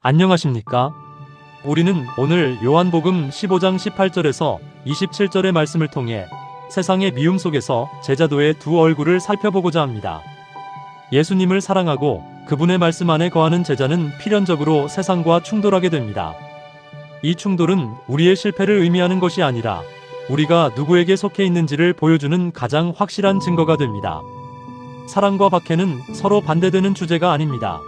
안녕하십니까? 우리는 오늘 요한복음 15장 18절에서 27절의 말씀을 통해 세상의 미움 속에서 제자도의 두 얼굴을 살펴보고자 합니다. 예수님을 사랑하고 그분의 말씀 안에 거하는 제자는 필연적으로 세상과 충돌하게 됩니다. 이 충돌은 우리의 실패를 의미하는 것이 아니라 우리가 누구에게 속해 있는지를 보여주는 가장 확실한 증거가 됩니다. 사랑과 박해는 서로 반대되는 주제가 아닙니다.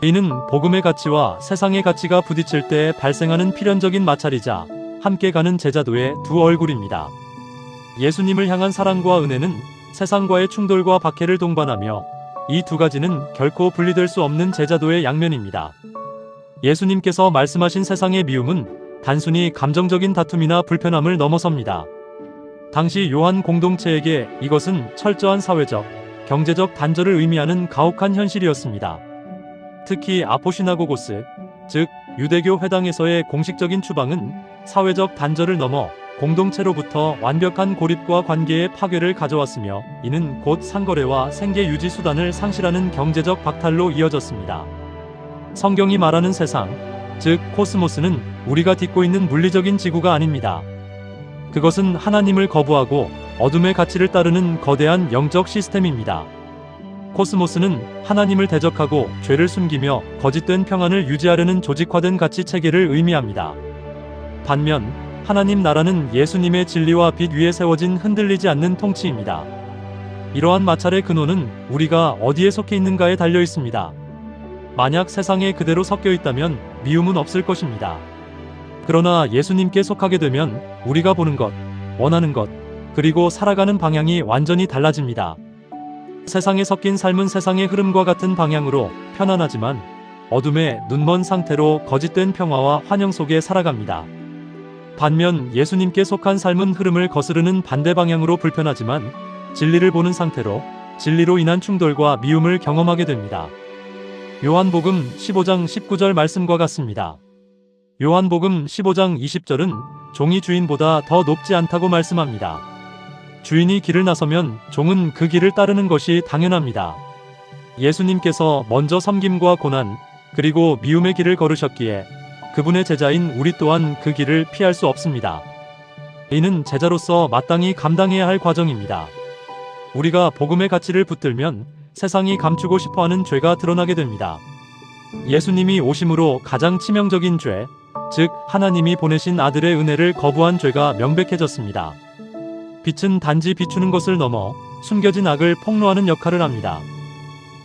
이는 복음의 가치와 세상의 가치가 부딪힐 때 발생하는 필연적인 마찰이자 함께 가는 제자도의 두 얼굴입니다. 예수님을 향한 사랑과 은혜는 세상과의 충돌과 박해를 동반하며 이 두 가지는 결코 분리될 수 없는 제자도의 양면입니다. 예수님께서 말씀하신 세상의 미움은 단순히 감정적인 다툼이나 불편함을 넘어섭니다. 당시 요한 공동체에게 이것은 철저한 사회적, 경제적 단절을 의미하는 가혹한 현실이었습니다. 특히 아포시나고고스, 즉 유대교 회당에서의 공식적인 추방은 사회적 단절을 넘어 공동체로부터 완벽한 고립과 관계의 파괴를 가져왔으며 이는 곧 상거래와 생계 유지 수단을 상실하는 경제적 박탈로 이어졌습니다. 성경이 말하는 세상, 즉 코스모스는 우리가 딛고 있는 물리적인 지구가 아닙니다. 그것은 하나님을 거부하고 어둠의 가치를 따르는 거대한 영적 시스템입니다. 코스모스는 하나님을 대적하고 죄를 숨기며 거짓된 평안을 유지하려는 조직화된 가치 체계를 의미합니다. 반면 하나님 나라는 예수님의 진리와 빛 위에 세워진 흔들리지 않는 통치입니다. 이러한 마찰의 근원은 우리가 어디에 속해 있는가에 달려 있습니다. 만약 세상에 그대로 섞여 있다면 미움은 없을 것입니다. 그러나 예수님께 속하게 되면 우리가 보는 것, 원하는 것, 그리고 살아가는 방향이 완전히 달라집니다. 세상에 섞인 삶은 세상의 흐름과 같은 방향으로 편안하지만 어둠에 눈먼 상태로 거짓된 평화와 환영 속에 살아갑니다. 반면 예수님께 속한 삶은 흐름을 거스르는 반대 방향으로 불편하지만 진리를 보는 상태로 진리로 인한 충돌과 미움을 경험하게 됩니다. 요한복음 15장 19절 말씀과 같습니다. 요한복음 15장 20절은 종이 주인보다 더 높지 않다고 말씀합니다. 주인이 길을 나서면 종은 그 길을 따르는 것이 당연합니다. 예수님께서 먼저 섬김과 고난, 그리고 미움의 길을 걸으셨기에 그분의 제자인 우리 또한 그 길을 피할 수 없습니다. 이는 제자로서 마땅히 감당해야 할 과정입니다. 우리가 복음의 가치를 붙들면 세상이 감추고 싶어하는 죄가 드러나게 됩니다. 예수님이 오심으로 가장 치명적인 죄, 즉 하나님이 보내신 아들의 은혜를 거부한 죄가 명백해졌습니다. 빛은 단지 비추는 것을 넘어 숨겨진 악을 폭로하는 역할을 합니다.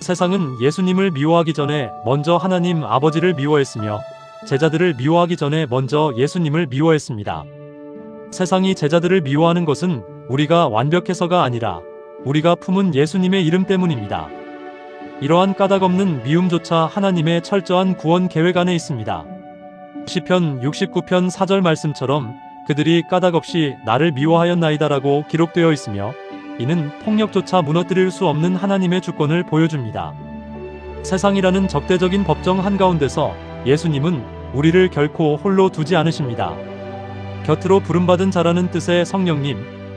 세상은 예수님을 미워하기 전에 먼저 하나님 아버지를 미워했으며 제자들을 미워하기 전에 먼저 예수님을 미워했습니다. 세상이 제자들을 미워하는 것은 우리가 완벽해서가 아니라 우리가 품은 예수님의 이름 때문입니다. 이러한 까닭없는 미움조차 하나님의 철저한 구원 계획 안에 있습니다. 시편 69편 4절 말씀처럼 그들이 까닭없이 나를 미워하였나이다라고 기록되어 있으며 이는 폭력조차 무너뜨릴 수 없는 하나님의 주권을 보여줍니다. 세상이라는 적대적인 법정 한가운데서 예수님은 우리를 결코 홀로 두지 않으십니다. 곁으로 부름받은 자라는 뜻의 성령님,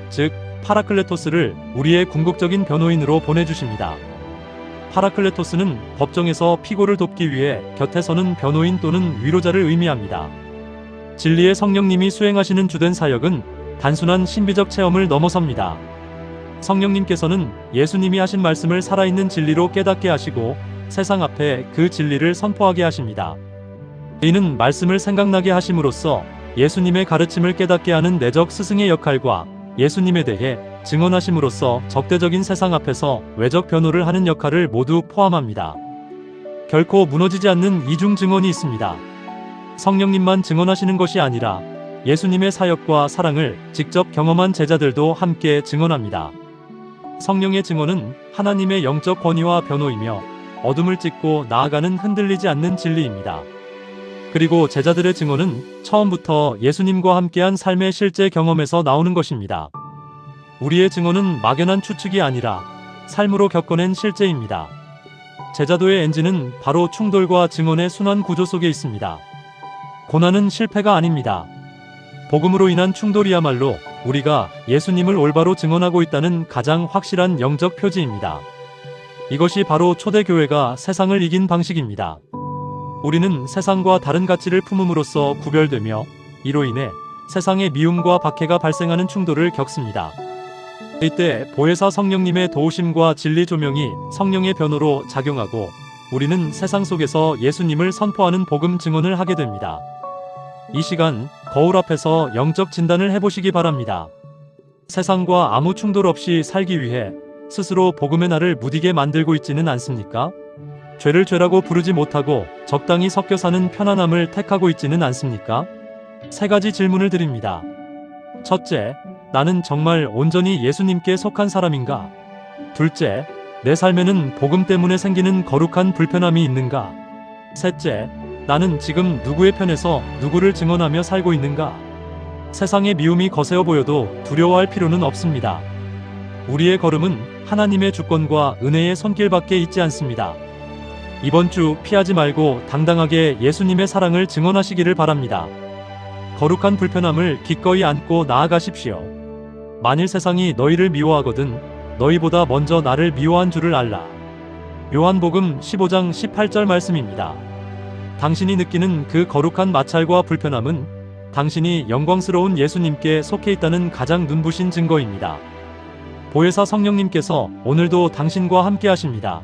즉 파라클레토스를 우리의 궁극적인 변호인으로 보내주십니다. 파라클레토스는 법정에서 피고를 돕기 위해 곁에 서는 변호인 또는 위로자를 의미합니다. 진리의 성령님이 수행하시는 주된 사역은 단순한 신비적 체험을 넘어섭니다. 성령님께서는 예수님이 하신 말씀을 살아있는 진리로 깨닫게 하시고 세상 앞에 그 진리를 선포하게 하십니다. 이는 말씀을 생각나게 하심으로써 예수님의 가르침을 깨닫게 하는 내적 스승의 역할과 예수님에 대해 증언하심으로써 적대적인 세상 앞에서 외적 변호를 하는 역할을 모두 포함합니다. 결코 무너지지 않는 이중 증언이 있습니다. 성령님만 증언하시는 것이 아니라 예수님의 사역과 사랑을 직접 경험한 제자들도 함께 증언합니다. 성령의 증언은 하나님의 영적 권위와 변호이며 어둠을 찢고 나아가는 흔들리지 않는 진리입니다. 그리고 제자들의 증언은 처음부터 예수님과 함께한 삶의 실제 경험에서 나오는 것입니다. 우리의 증언은 막연한 추측이 아니라 삶으로 겪어낸 실제입니다. 제자도의 엔진은 바로 충돌과 증언의 순환 구조 속에 있습니다. 고난은 실패가 아닙니다. 복음으로 인한 충돌이야말로 우리가 예수님을 올바로 증언하고 있다는 가장 확실한 영적 표지입니다. 이것이 바로 초대교회가 세상을 이긴 방식입니다. 우리는 세상과 다른 가치를 품음으로써 구별되며 이로 인해 세상의 미움과 박해가 발생하는 충돌을 겪습니다. 이때 보혜사 성령님의 도우심과 진리 조명이 성령의 변호로 작용하고 우리는 세상 속에서 예수님을 선포하는 복음 증언을 하게 됩니다. 이 시간 거울 앞에서 영적 진단을 해보시기 바랍니다. 세상과 아무 충돌 없이 살기 위해 스스로 복음의 날을 무디게 만들고 있지는 않습니까? 죄를 죄라고 부르지 못하고 적당히 섞여 사는 편안함을 택하고 있지는 않습니까? 세 가지 질문을 드립니다. 첫째, 나는 정말 온전히 예수님께 속한 사람인가? 둘째, 내 삶에는 복음 때문에 생기는 거룩한 불편함이 있는가? 셋째, 나는 지금 누구의 편에서 누구를 증언하며 살고 있는가? 세상의 미움이 거세어 보여도 두려워할 필요는 없습니다. 우리의 걸음은 하나님의 주권과 은혜의 손길밖에 있지 않습니다. 이번 주 피하지 말고 당당하게 예수님의 사랑을 증언하시기를 바랍니다. 거룩한 불편함을 기꺼이 안고 나아가십시오. 만일 세상이 너희를 미워하거든 너희보다 먼저 나를 미워한 줄을 알라. 요한복음 15장 18절 말씀입니다. 당신이 느끼는 그 거룩한 마찰과 불편함은 당신이 영광스러운 예수님께 속해 있다는 가장 눈부신 증거입니다. 보혜사 성령님께서 오늘도 당신과 함께 하십니다.